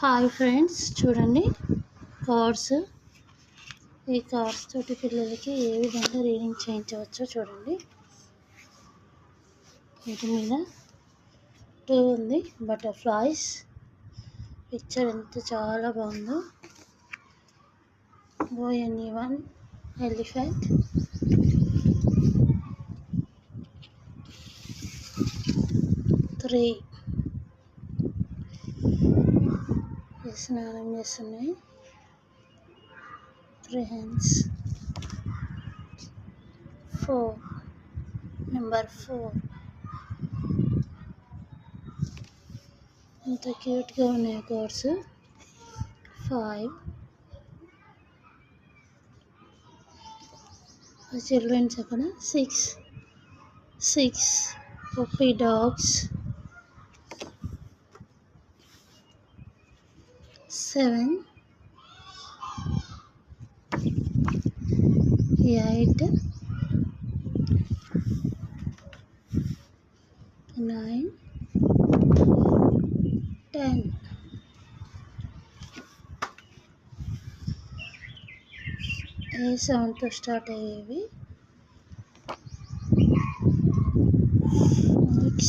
Hi friends, చూడండి cards. ఈ cards తోటి పిల్లలకి ఏ విధంగా రీడింగ్ చేయించవచ్చో చూడండి. వీటి మీద 2 ఉంది, బటర్ఫ్లైస్. పిక్చర్ చాలా బాగుందో. ONE1 ఎలిఫెంట్, 3 స్నానం చేస్తున్నాయి, 3 హ్యాండ్స్, 4 నెంబర్ 4. ఎంత క్యూట్గా ఉన్నాయి కార్డ్స్. 5 చిల్డ్రన్స్. అక్కడ 6 puppy dogs, 7 8 9 10. ఏ సౌండ్తో స్టార్ట్ అయ్యేవి. X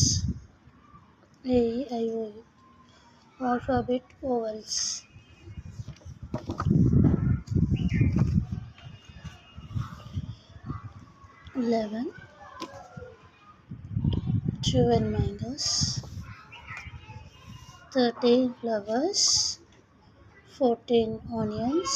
A I O U alphabet vowels. 11 12 mangoes, 13 flowers, 14 onions,